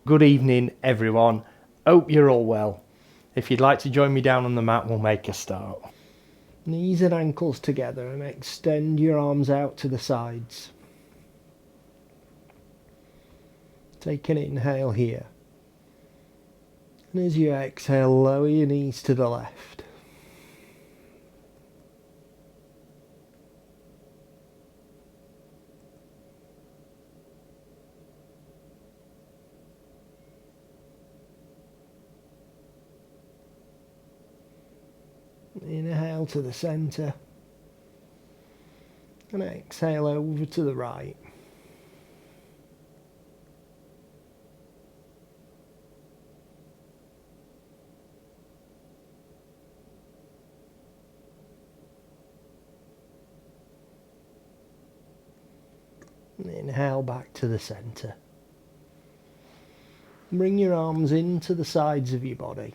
Good evening, everyone. Hope you're all well. If you'd like to join me down on the mat, we'll make a start. Knees and ankles together and extend your arms out to the sides. Take an inhale here. And as you exhale, lower your knees to the left. Inhale to the centre. And exhale over to the right. Inhale back to the centre. Bring your arms into the sides of your body.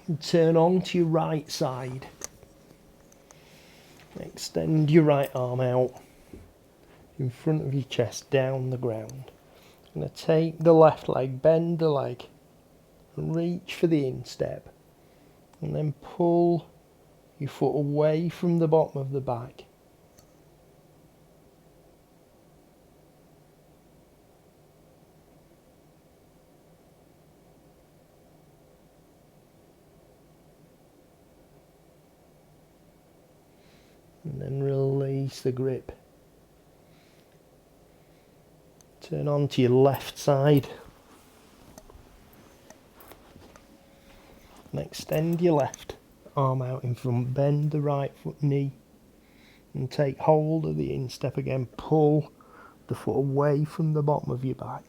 And turn onto your right side. Extend your right arm out in front of your chest down the ground. I'm going to take the left leg, bend the leg, and reach for the instep. And then pull your foot away from the bottom of the back. And then release the grip. Turn onto your left side. And extend your left arm out in front. Bend the right foot knee. And take hold of the instep again. Pull the foot away from the bottom of your back.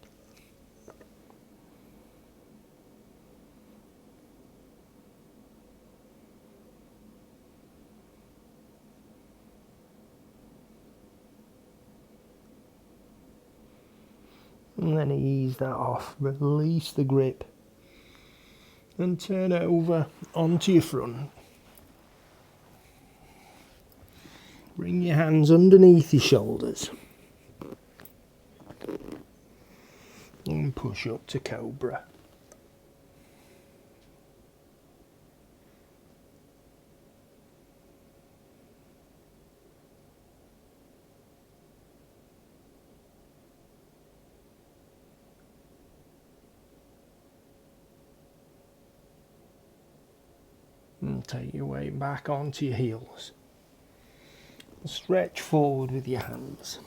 And then ease that off, release the grip and turn over onto your front. Bring your hands underneath your shoulders and push up to cobra. And take your weight back onto your heels. Stretch forward with your hands.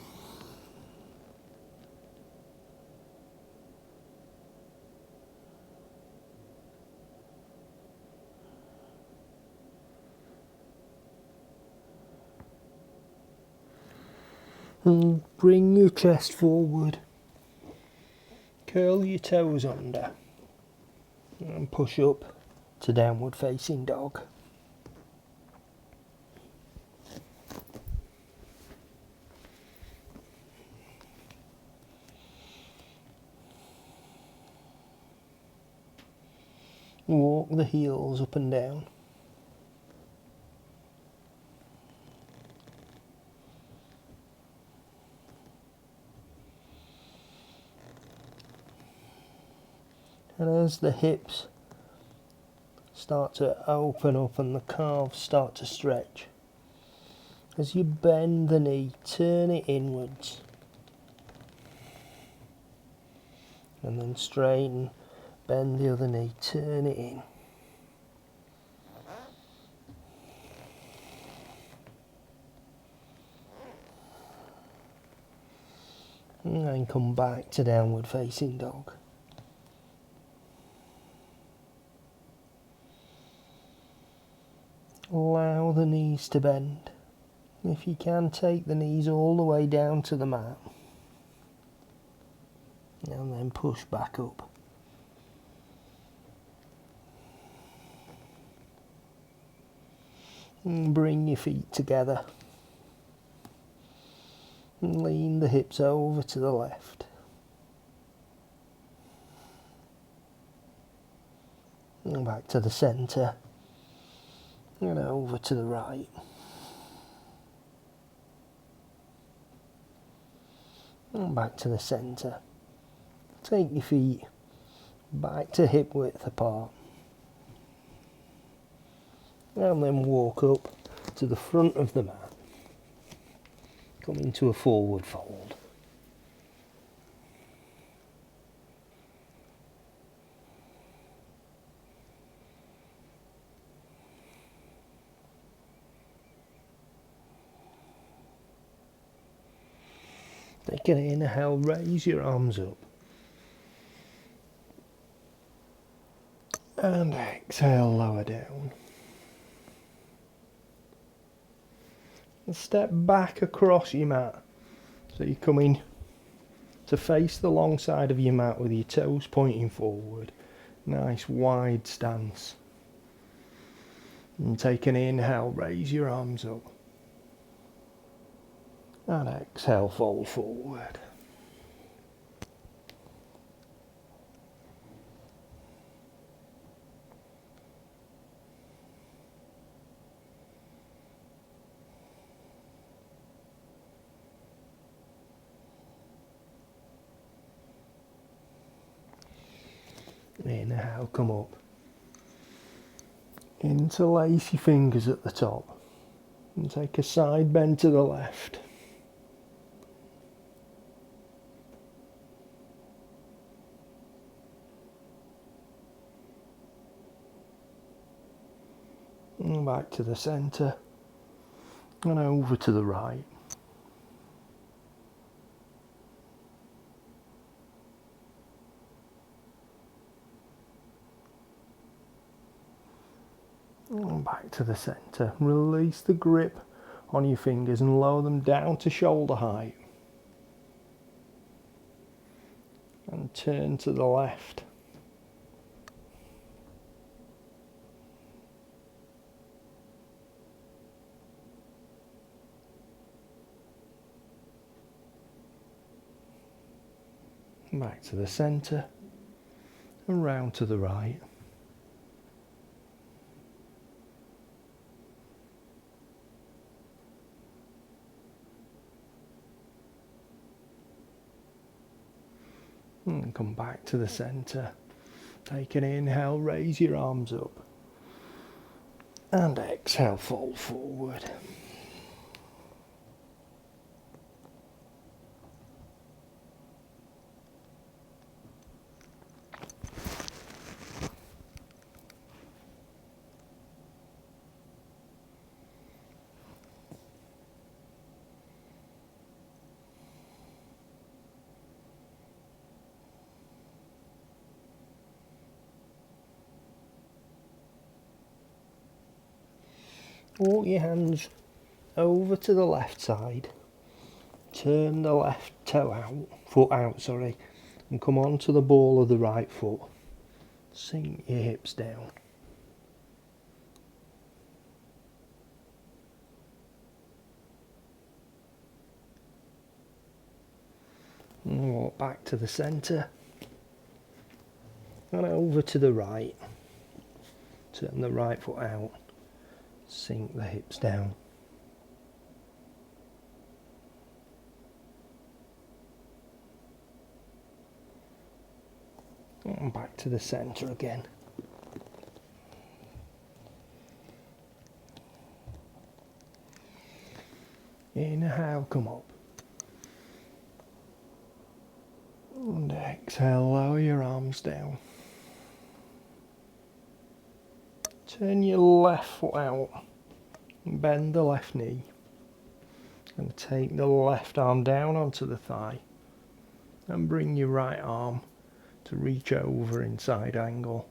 And bring your chest forward. Curl your toes under. And push up to downward facing dog. Walk the heels up and down. And as the hips start to open up and the calves start to stretch, as you bend the knee, turn it inwards. And then straighten, bend the other knee, turn it in. And then come back to downward facing dog. Allow the knees to bend. If you can, take the knees all the way down to the mat. And then push back up. And bring your feet together. And lean the hips over to the left. And back to the centre. And over to the right. And back to the centre. Take your feet back to hip width apart. And then walk up to the front of the mat. Come into a forward fold. Take an inhale, raise your arms up. And exhale, lower down. And step back across your mat. So you're coming to face the long side of your mat with your toes pointing forward. Nice wide stance. And take an inhale, raise your arms up. And exhale, fold forward. Inhale, come up. Interlace your fingers at the top. And take a side bend to the left. And back to the centre. And over to the right. And back to the centre. Release the grip on your fingers and lower them down to shoulder height. And turn to the left. Back to the centre. And round to the right. And come back to the centre. Take an inhale, raise your arms up. And exhale, fold forward. Walk your hands over to the left side. Turn the left foot out, and come onto the ball of the right foot. Sink your hips down. And walk back to the centre. And over to the right. Turn the right foot out. Sink the hips down. And back to the centre again. Inhale, come up. And exhale, lower your arms down. Turn your left foot out. And bend the left knee. And take the left arm down onto the thigh. And bring your right arm to reach over in side angle.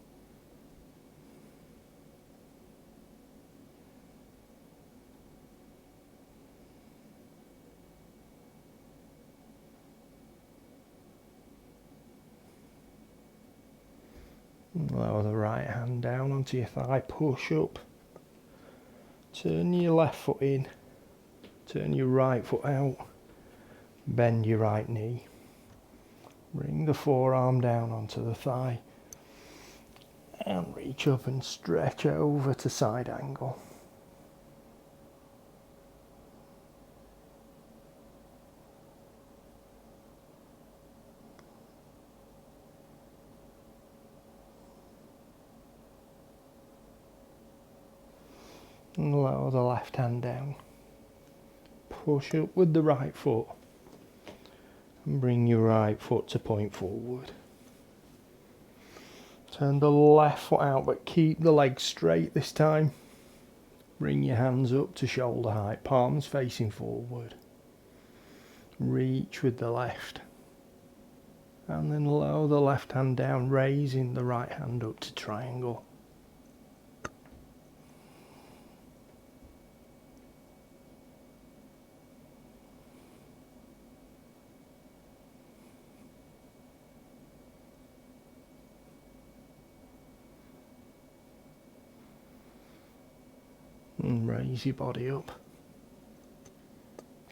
Lower the right hand down onto your thigh, push up. Turn your left foot in, turn your right foot out, bend your right knee. Bring the forearm down onto the thigh and reach up and stretch over to side angle. And lower the left hand down. Push up with the right foot. And bring your right foot to point forward. Turn the left foot out, but keep the leg straight this time. Bring your hands up to shoulder height, palms facing forward. Reach with the left. And then lower the left hand down, raising the right hand up to triangle. And raise your body up.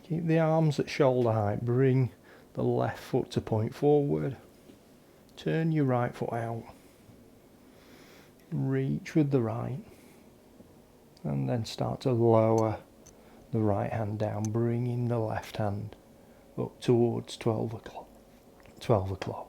Keep the arms at shoulder height. Bring the left foot to point forward. Turn your right foot out. Reach with the right. And then start to lower the right hand down, bringing the left hand up towards 12 o'clock. 12 o'clock.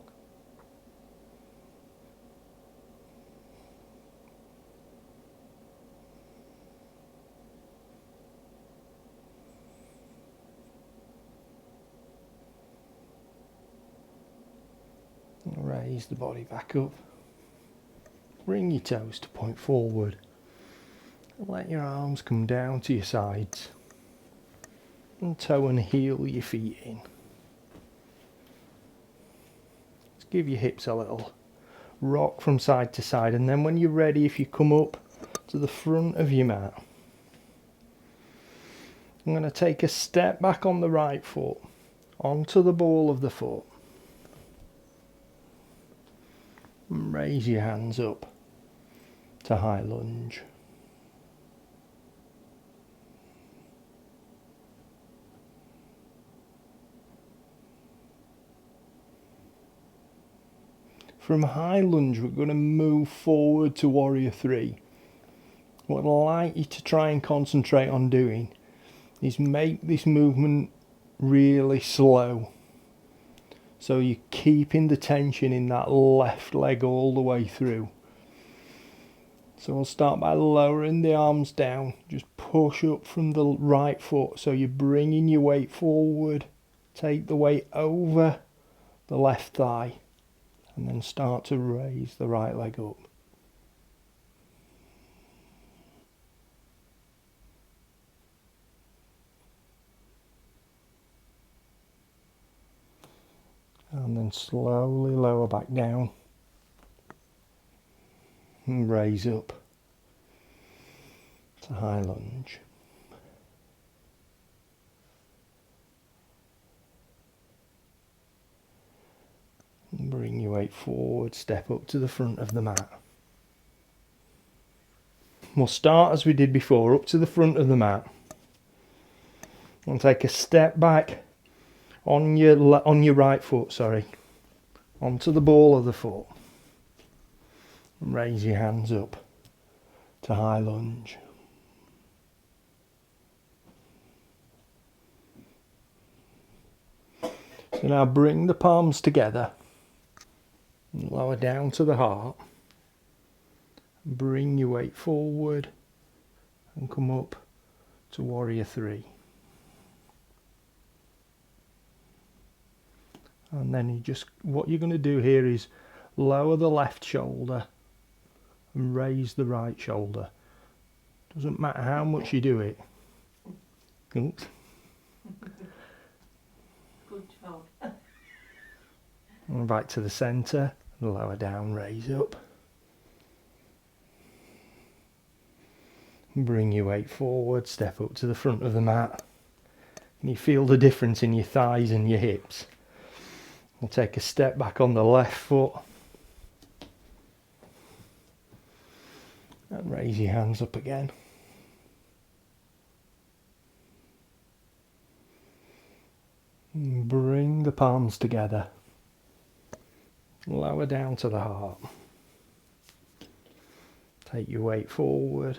Raise the body back up. Bring your toes to point forward. Let your arms come down to your sides. And toe and heel your feet in. Just give your hips a little rock from side to side, and then when you're ready, if you come up to the front of your mat, I'm going to take a step back on the right foot onto the ball of the foot. And raise your hands up to high lunge. From high lunge, we're going to move forward to warrior three. What I'd like you to try and concentrate on doing is make this movement really slow. So you're keeping the tension in that left leg all the way through. So we'll start by lowering the arms down. Just push up from the right foot. So you're bringing your weight forward. Take the weight over the left thigh. And then start to raise the right leg up. And then slowly lower back down. And raise up to high lunge. And bring your weight forward, step up to the front of the mat. We'll start as we did before, up to the front of the mat. And take a step back on your right foot, onto the ball of the foot. And raise your hands up to high lunge. So now bring the palms together. And lower down to the heart. Bring your weight forward and come up to warrior three. And then what you're going to do here is lower the left shoulder and raise the right shoulder. Doesn't matter how much you do it. Oops. Good job. And back to the centre, lower down, raise up. Bring your weight forward, step up to the front of the mat. And you feel the difference in your thighs and your hips. We'll take a step back on the left foot. And raise your hands up again. And bring the palms together. Lower down to the heart. Take your weight forward.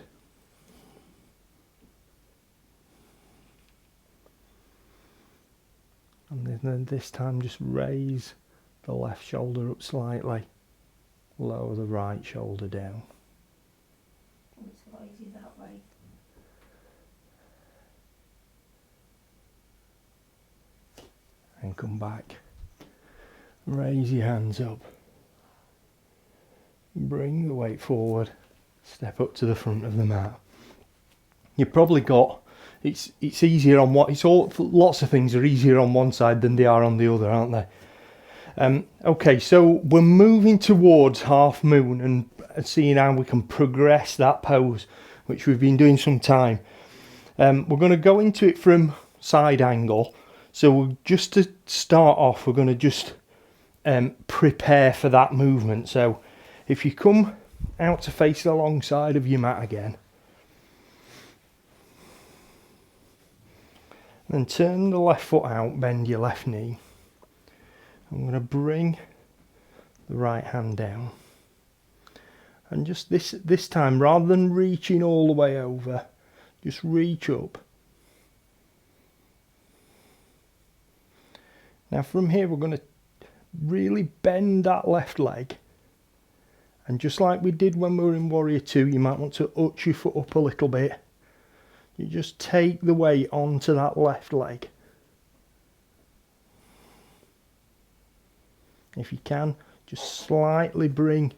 And then this time just raise the left shoulder up slightly. Lower the right shoulder down. It's a lot easier that way. and come back. Raise your hands up. Bring the weight forward. Step up to the front of the mat. You've probably got, it's easier on what, lots of things are easier on one side than they are on the other, aren't they? Okay, so we're moving towards half moon and seeing how we can progress that pose, which we've been doing some time. We're going to go into it from side angle. So just to start off, we're going to just prepare for that movement. So if you come out to face the long side of your mat again, then turn the left foot out, bend your left knee. I'm going to bring the right hand down. And just this time, rather than reaching all the way over, just reach up. Now from here we're going to really bend that left leg. And just like we did when we were in Warrior 2, you might want to arch your foot up a little bit. You just take the weight onto that left leg. If you can, just slightly bring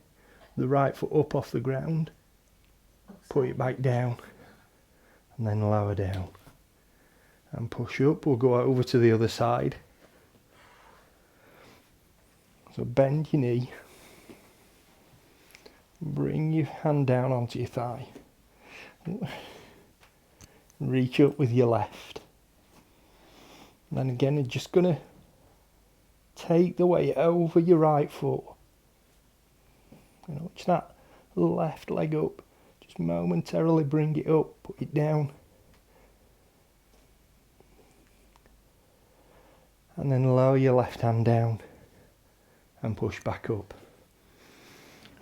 the right foot up off the ground. Put it back down. And then lower down. And push up. We'll go over to the other side. So bend your knee. Bring your hand down onto your thigh. Reach up with your left. And then again, you're just going to take the weight over your right foot. And watch that left leg up. Just momentarily bring it up, put it down. And then lower your left hand down and push back up.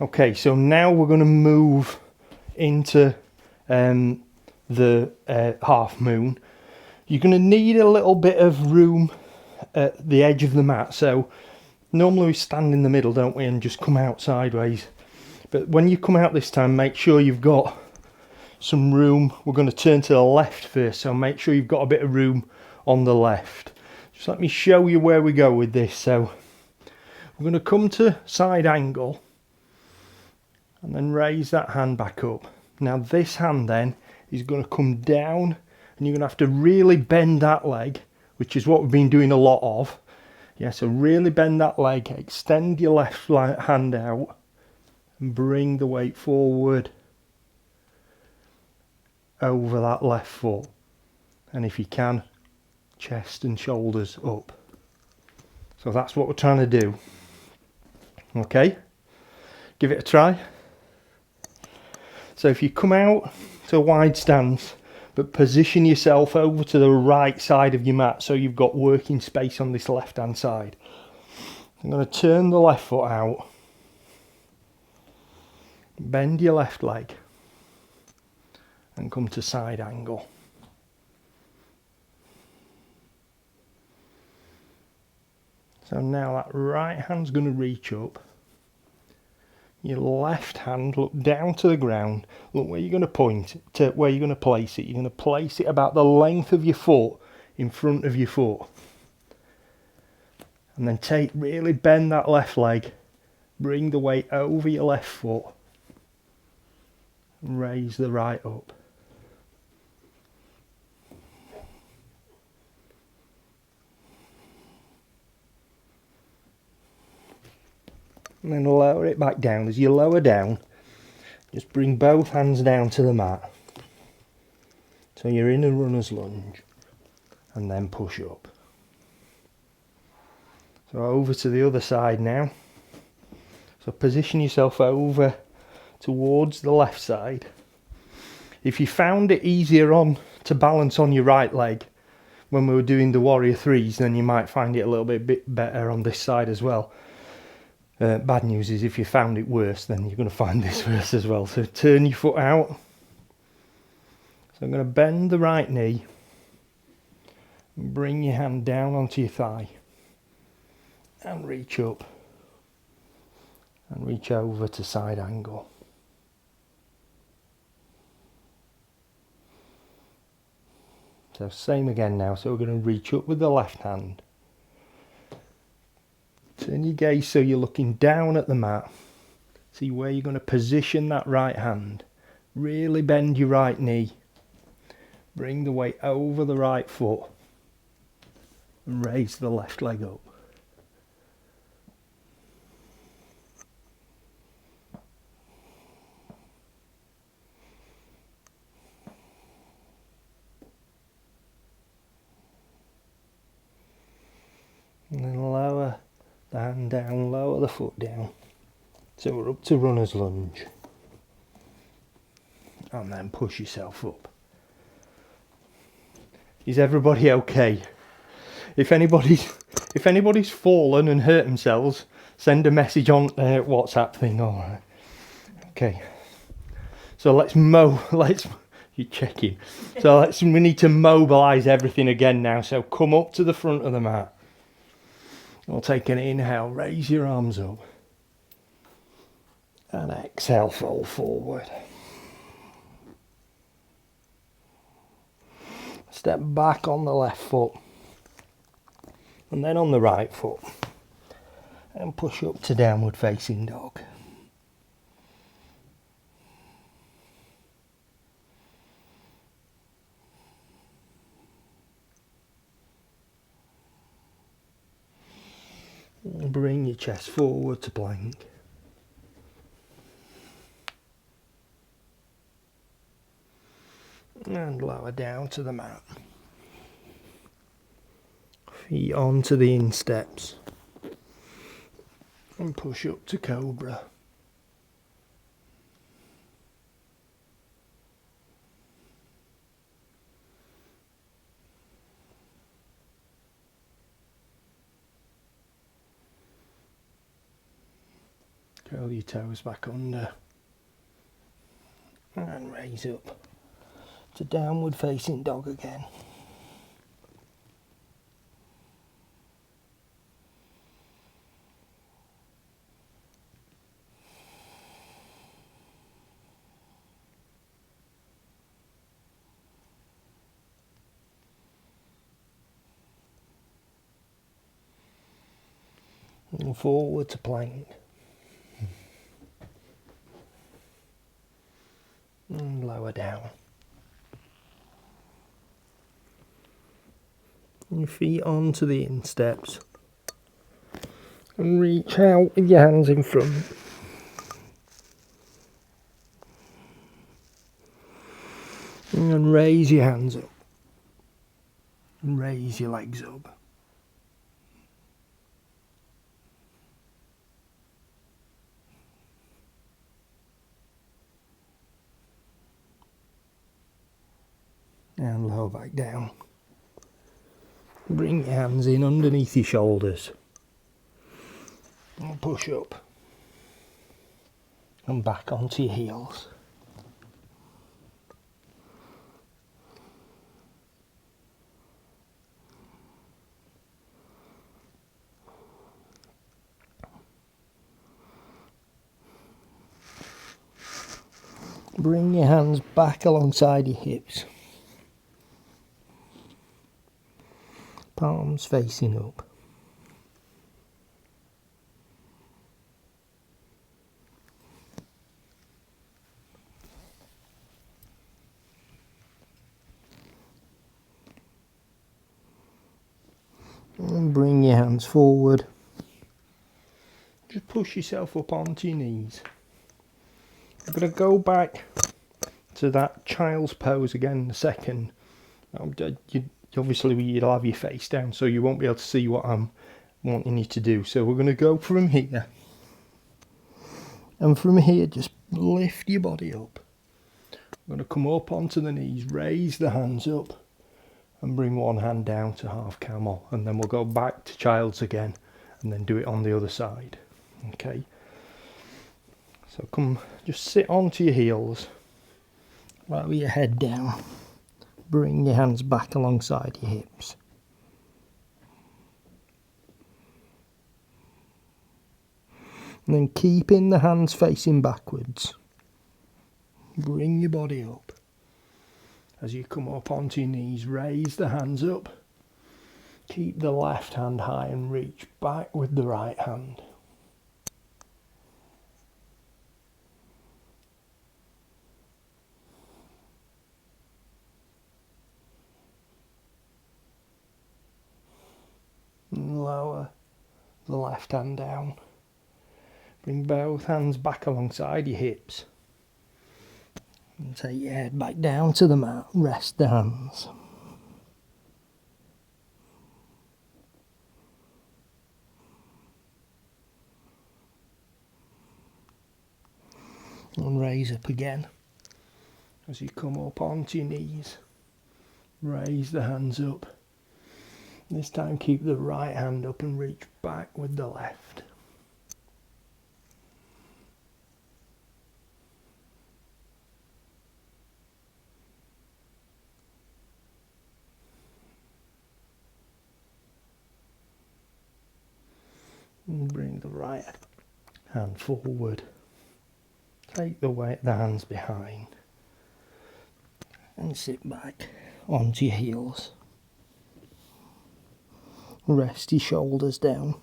Okay, so now we're going to move into the half moon. You're going to need a little bit of room at the edge of the mat. So normally we stand in the middle, don't we, and just come out sideways. But when you come out this time, make sure you've got some room. We're going to turn to the left first, so make sure you've got a bit of room on the left. Just let me show you where we go with this. So we're going to come to side angle and then raise that hand back up. Now this hand then is going to come down, and you're going to have to really bend that leg, which is what we've been doing a lot of. Yeah, so really bend that leg, extend your left hand out and bring the weight forward over that left foot. And if you can, chest and shoulders up. So that's what we're trying to do. Okay, give it a try. So if you come out to a wide stance, but position yourself over to the right side of your mat so you've got working space on this left hand side. I'm going to turn the left foot out, bend your left leg and come to side angle. So now that right hand's going to reach up. Your left hand, look down to the ground. Look where you're going to point to, where you're going to place it. You're going to place it about the length of your foot in front of your foot. And then really bend that left leg. Bring the weight over your left foot. And raise the right up. And then lower it back down. As you lower down, just bring both hands down to the mat. So you're in a runner's lunge. And then push up. So over to the other side now. So position yourself over towards the left side. If you found it easier to balance on your right leg when we were doing the Warrior 3s, then you might find it a little bit better on this side as well. Bad news is if you found it worse, then you're going to find this worse as well. So turn your foot out. So I'm going to bend the right knee. And bring your hand down onto your thigh. And reach up. And reach over to side angle. So same again now. So we're going to reach up with the left hand. Turn your gaze so you're looking down at the mat. See where you're going to position that right hand. Really bend your right knee. Bring the weight over the right foot. And raise the left leg up. And then lower the hand down, lower the foot down. So we're up to runner's lunge. And then push yourself up. Is everybody okay? If anybody's fallen and hurt themselves, send a message on WhatsApp thing. Alright. Okay. So you're checking. So we need to mobilise everything again now. So come up to the front of the mat. We'll take an inhale, raise your arms up. And exhale, fold forward. Step back on the left foot. And then on the right foot. And push up to downward facing dog. And bring your chest forward to plank. And lower down to the mat. Feet onto the insteps. And push up to cobra. Curl your toes back under. And raise up to downward facing dog again. And forward to plank. And lower down. Your feet onto the insteps. And reach out with your hands in front. And raise your hands up. And raise your legs up. And lower back down. Bring your hands in underneath your shoulders. And push up. And back onto your heels. Bring your hands back alongside your hips. Palms facing up. And bring your hands forward. Just push yourself up onto your knees. I'm going to go back to that child's pose again in a second. Obviously you'll have your face down, so you won't be able to see what I'm wanting you to do. So we're going to go from here. And from here, just lift your body up. We're going to come up onto the knees, raise the hands up, and bring one hand down to half camel. And then we'll go back to child's again, and then do it on the other side. Okay. So come, just sit onto your heels, right with your head down. Bring your hands back alongside your hips. And then keeping the hands facing backwards. Bring your body up. As you come up onto your knees, raise the hands up. Keep the left hand high and reach back with the right hand. And lower the left hand down. Bring both hands back alongside your hips. And take your head back down to the mat. Rest the hands. And raise up again. As you come up onto your knees, raise the hands up. This time keep the right hand up and reach back with the left. And bring the right hand forward. Take the weight of the hands behind. And sit back onto your heels. Rest your shoulders down.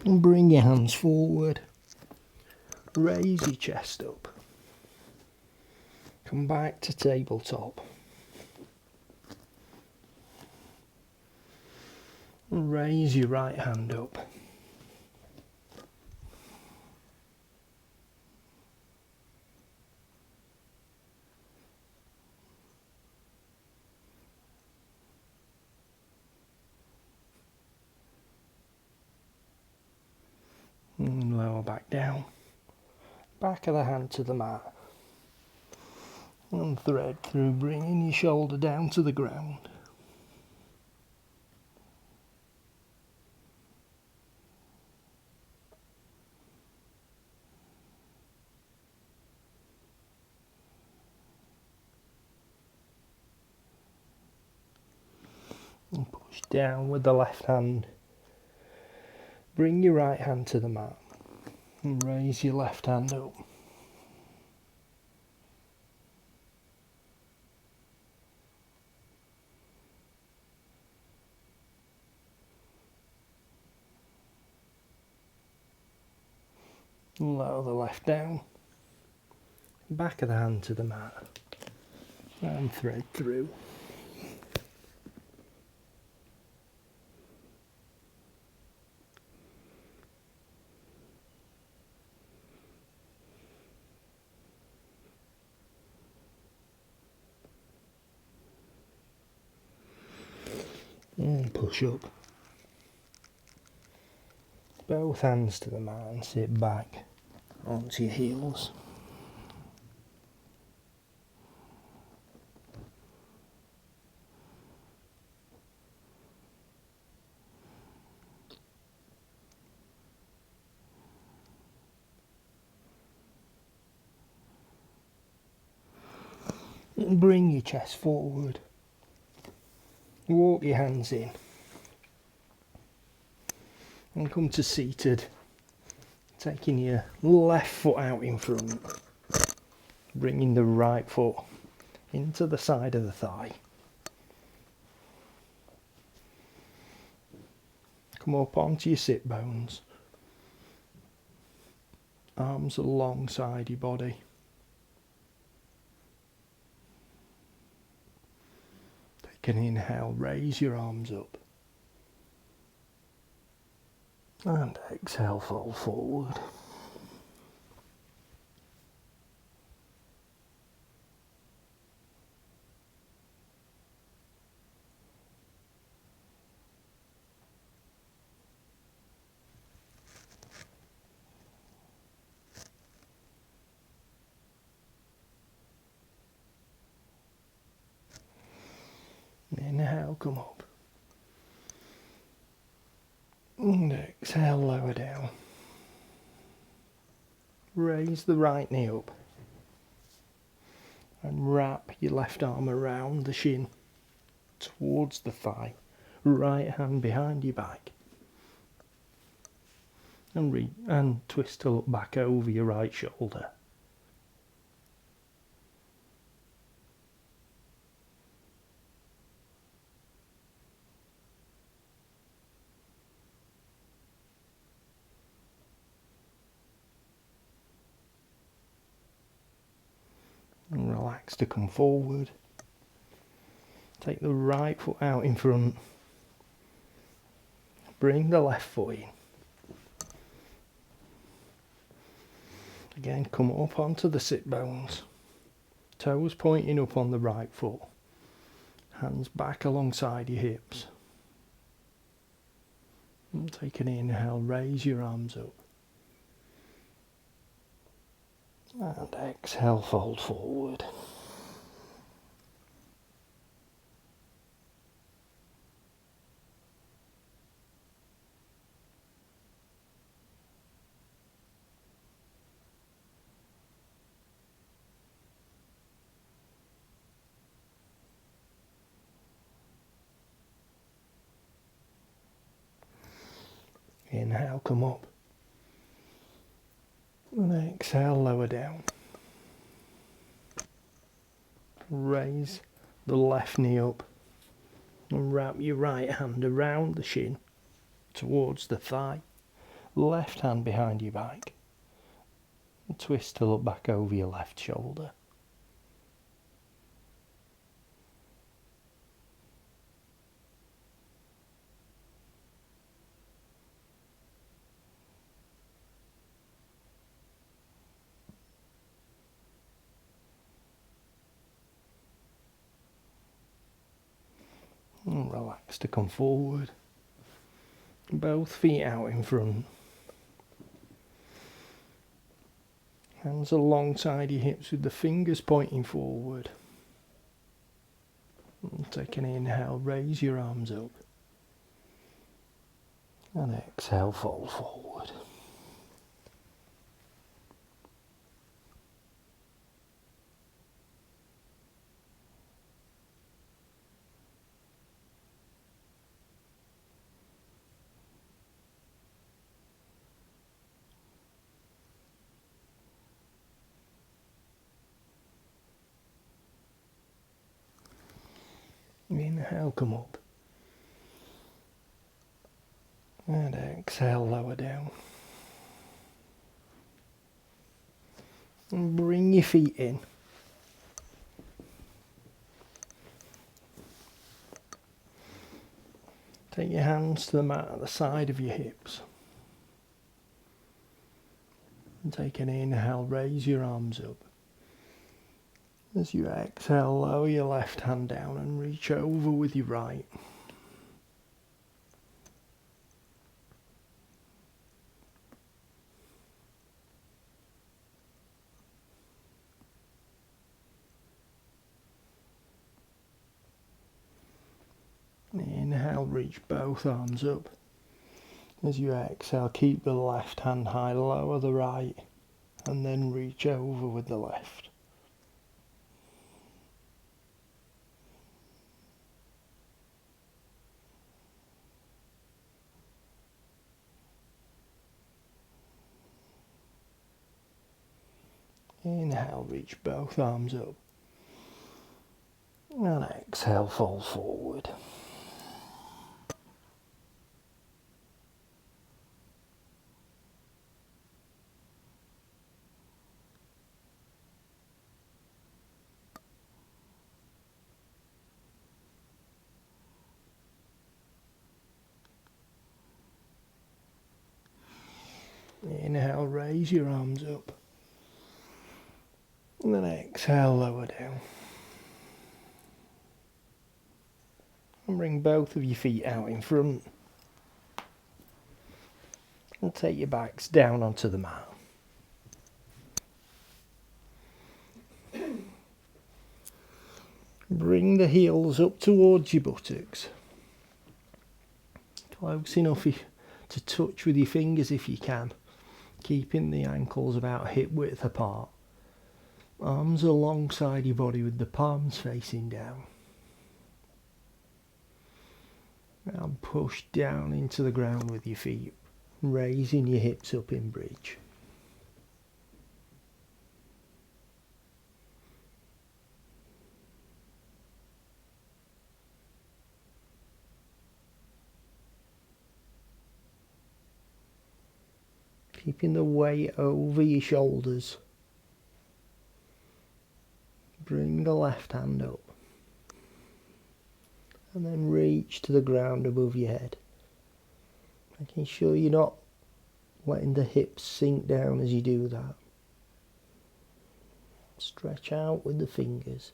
And bring your hands forward. Raise your chest up. Come back to tabletop. And raise your right hand up. And lower back down. Back of the hand to the mat. And thread through, bringing your shoulder down to the ground. And push down with the left hand. Bring your right hand to the mat. And raise your left hand up. And lower the left down. Back of the hand to the mat. And thread through. And push up. Both hands to the mat and sit back onto your heels. And bring your chest forward. Walk your hands in. And come to seated. Taking your left foot out in front. Bringing the right foot into the side of the thigh. Come up onto your sit bones. Arms alongside your body. Take an inhale, raise your arms up. And exhale, fall forward. Inhale, come up. And exhale, lower down. Raise the right knee up. And wrap your left arm around the shin towards the thigh. Right hand behind your back. and twist to look back over your right shoulder. And relax to come forward. Take the right foot out in front. Bring the left foot in. Again, come up onto the sit bones. Toes pointing up on the right foot. Hands back alongside your hips. And take an inhale, raise your arms up. And exhale, fold forward. Inhale, come up. And exhale, lower down. Raise the left knee up. And wrap your right hand around the shin towards the thigh. Left hand behind your back. And twist to look back over your left shoulder. And relax to come forward. Both feet out in front. Hands alongside your hips with the fingers pointing forward. And take an inhale, raise your arms up. And exhale, fold forward. Inhale, come up. And exhale, lower down. And bring your feet in. Take your hands to the mat at the side of your hips. And take an inhale, raise your arms up. As you exhale, lower your left hand down and reach over with your right. Inhale, reach both arms up. As you exhale, keep the left hand high, lower the right, and then reach over with the left. Inhale, reach both arms up. And exhale, fold forward. Inhale, raise your arms up. And then exhale, lower down. And bring both of your feet out in front. And take your backs down onto the mat. Bring the heels up towards your buttocks. Close enough to touch with your fingers if you can. Keeping the ankles about hip width apart. Arms alongside your body with the palms facing down. And push down into the ground with your feet. raising your hips up in bridge. Keeping the weight over your shoulders. Bring the left hand up. And then reach to the ground above your head. Making sure you're not letting the hips sink down as you do that. Stretch out with the fingers.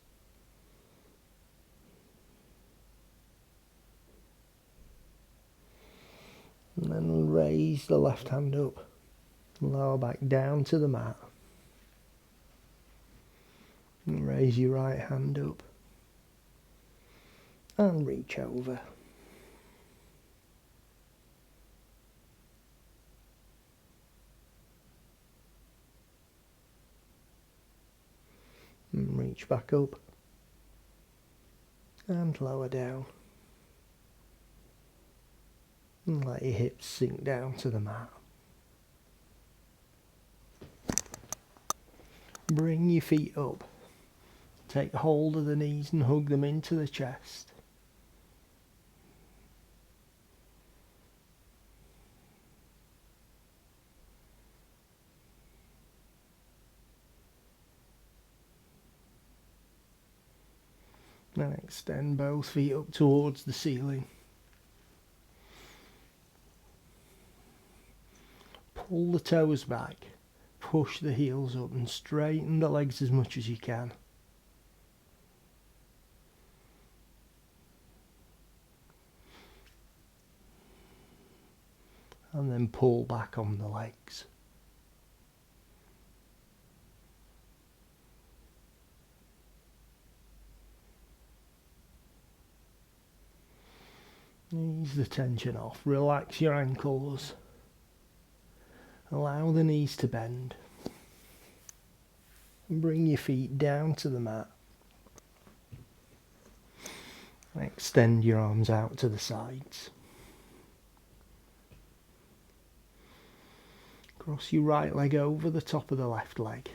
And then raise the left hand up. Lower back down to the mat. And raise your right hand up. And reach over. And reach back up. And lower down. And let your hips sink down to the mat. Bring your feet up. Take hold of the knees and hug them into the chest. Then extend both feet up towards the ceiling. Pull the toes back, push the heels up and straighten the legs as much as you can. And then pull back on the legs. Ease the tension off, relax your ankles, allow the knees to bend, and bring your feet down to the mat. Extend your arms out to the sides. Cross your right leg over the top of the left leg.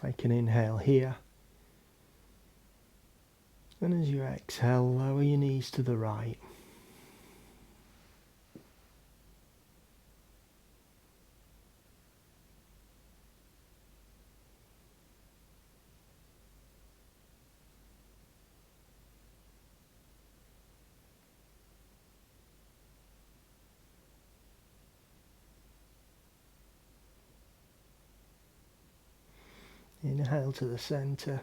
Take an inhale here. And as you exhale, lower your knees to the right. Inhale to the centre.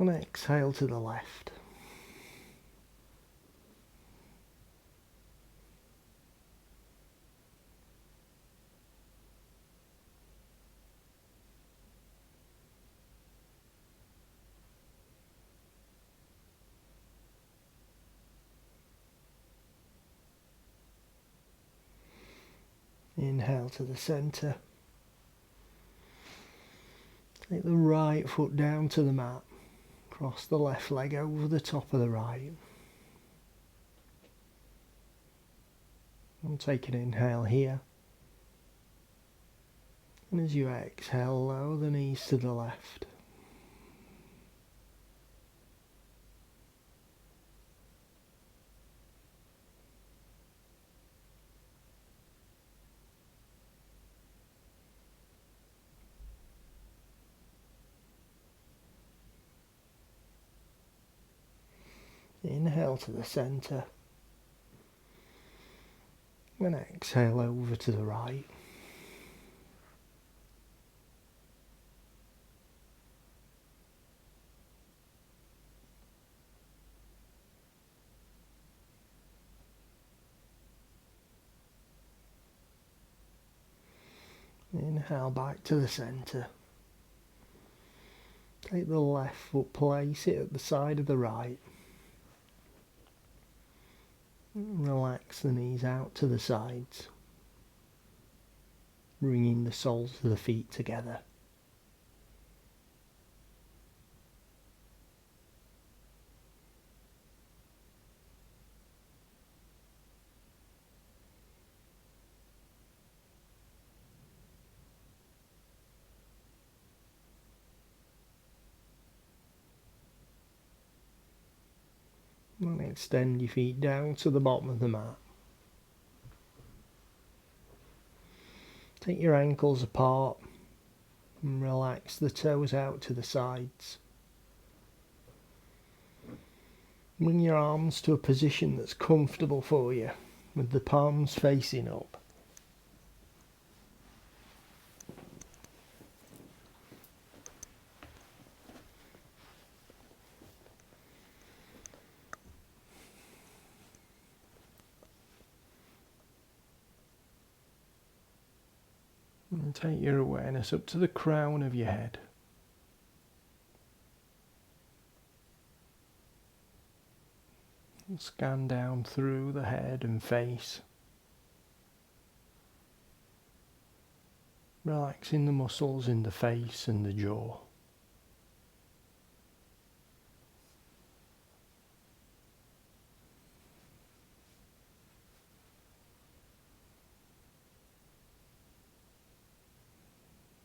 And exhale to the left. Inhale to the centre. Take the right foot down to the mat. Cross the left leg over the top of the right. And take an inhale here. And as you exhale, lower the knees to the left. Inhale to the centre. And exhale over to the right. Inhale back to the centre. Take the left foot, place it at the side of the right. Relax the knees out to the sides, bringing the soles of the feet together. And extend your feet down to the bottom of the mat. Take your ankles apart and relax the toes out to the sides. Bring your arms to a position that's comfortable for you, with the palms facing up. And take your awareness up to the crown of your head. And scan down through the head and face, relaxing the muscles in the face and the jaw.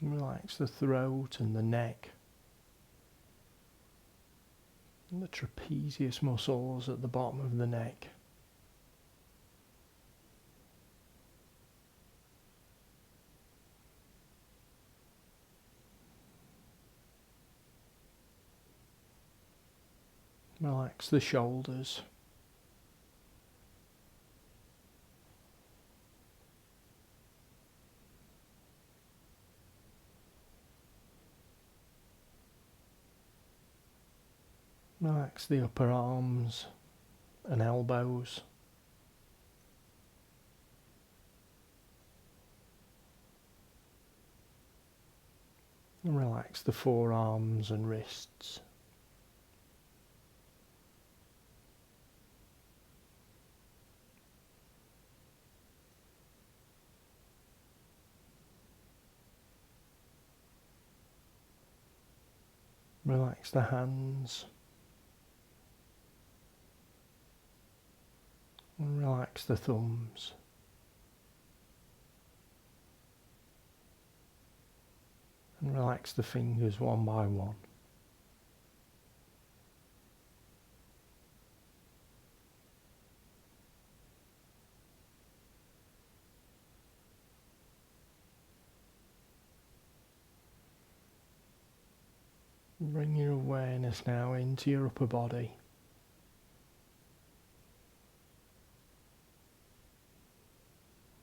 Relax the throat and the neck, and the trapezius muscles at the bottom of the neck. Relax the shoulders. Relax the upper arms and elbows. And relax the forearms and wrists. Relax the hands. And relax the thumbs. And relax the fingers one by one. Bring your awareness now into your upper body.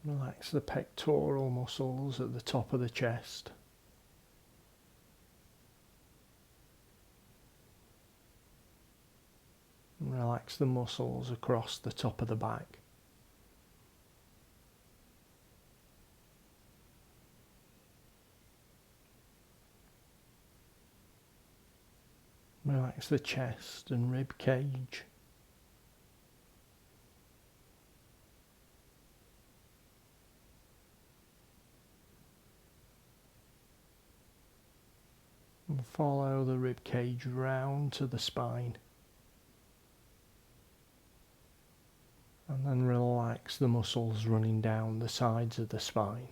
Relax the pectoral muscles at the top of the chest. And relax the muscles across the top of the back. Relax the chest and rib cage. And follow the rib cage round to the spine. And then relax the muscles running down the sides of the spine.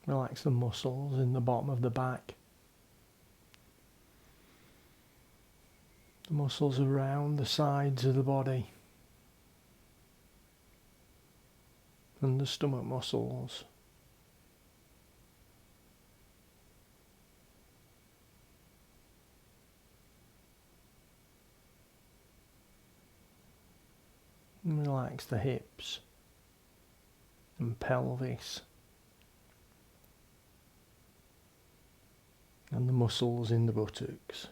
Relax the muscles in the bottom of the back. The muscles around the sides of the body. And the stomach muscles. And relax the hips and pelvis. And the muscles in the buttocks.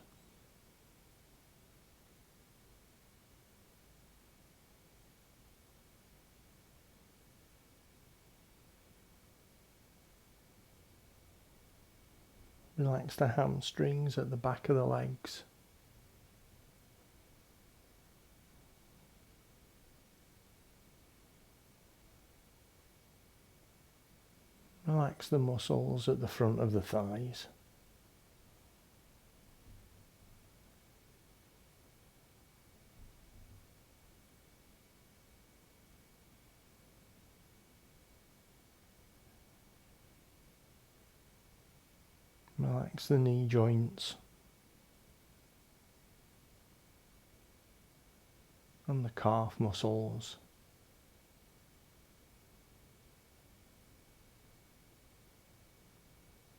Relax the hamstrings at the back of the legs. Relax the muscles at the front of the thighs. Relax the knee joints and the calf muscles.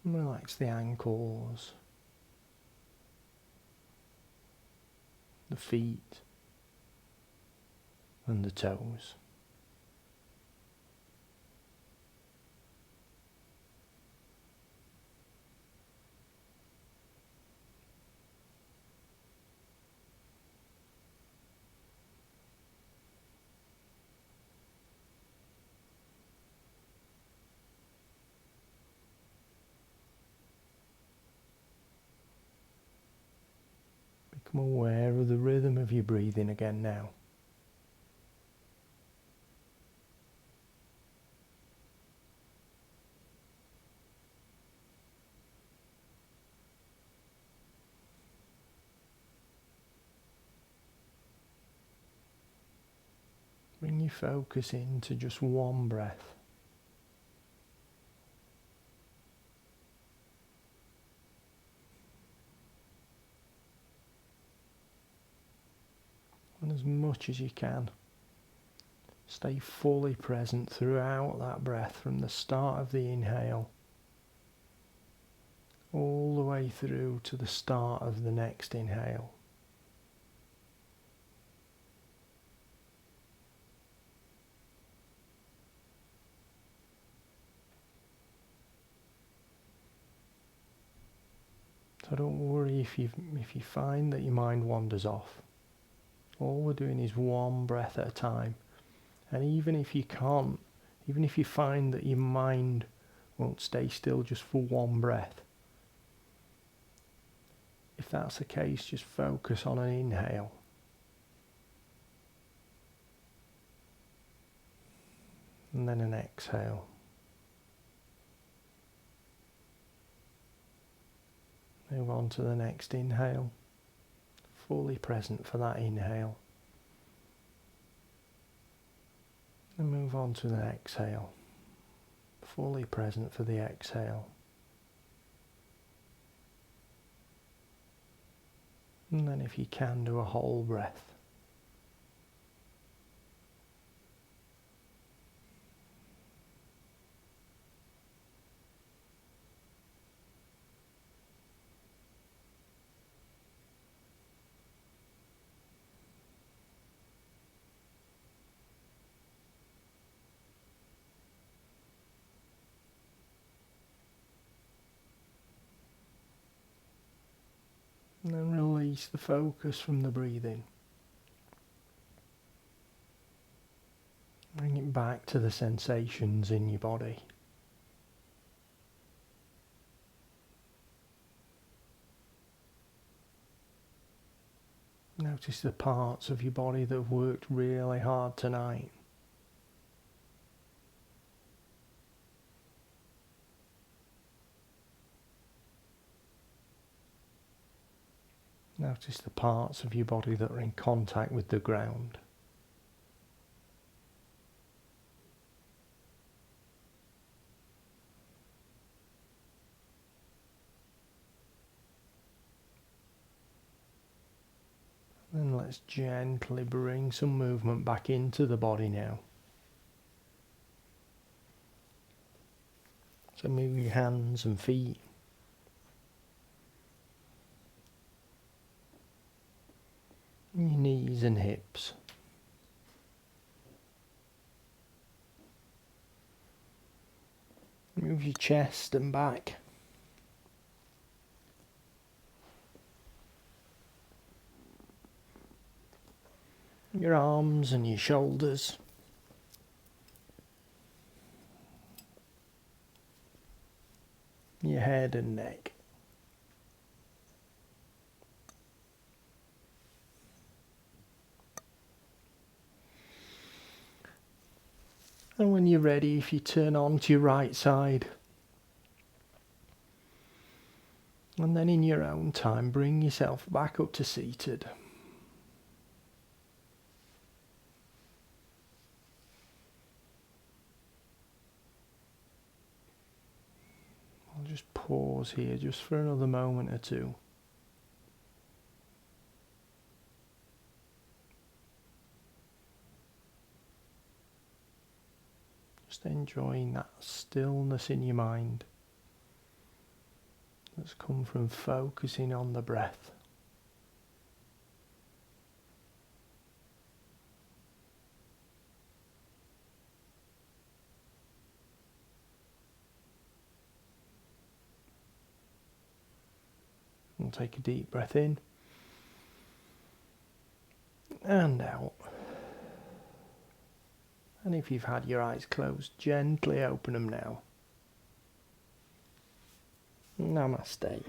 And relax the ankles, the feet and the toes. Become aware of the rhythm of your breathing again now. Bring your focus into just one breath. And as much as you can, stay fully present throughout that breath from the start of the inhale all the way through to the start of the next inhale. So don't worry if you find that your mind wanders off. All we're doing is one breath at a time. And even if you can't, even if you find that your mind won't stay still just for one breath, if that's the case, just focus on an inhale. And then an exhale. Move on to the next inhale. Fully present for that inhale. And move on to the exhale. Fully present for the exhale. And then if you can, do a whole breath. And then release the focus from the breathing. Bring it back to the sensations in your body. Notice the parts of your body that have worked really hard tonight. Notice the parts of your body that are in contact with the ground. And let's gently bring some movement back into the body now. So move your hands and feet. Your knees and hips. Move your chest and back. Your arms and your shoulders. Your head and neck. And when you're ready, if you turn on to your right side, and then in your own time, bring yourself back up to seated. I'll just pause pause here just for another moment or two. Just enjoying that stillness in your mind that's come from focusing on the breath. And take a deep breath in and out. And if you've had your eyes closed, gently open them now. Namaste.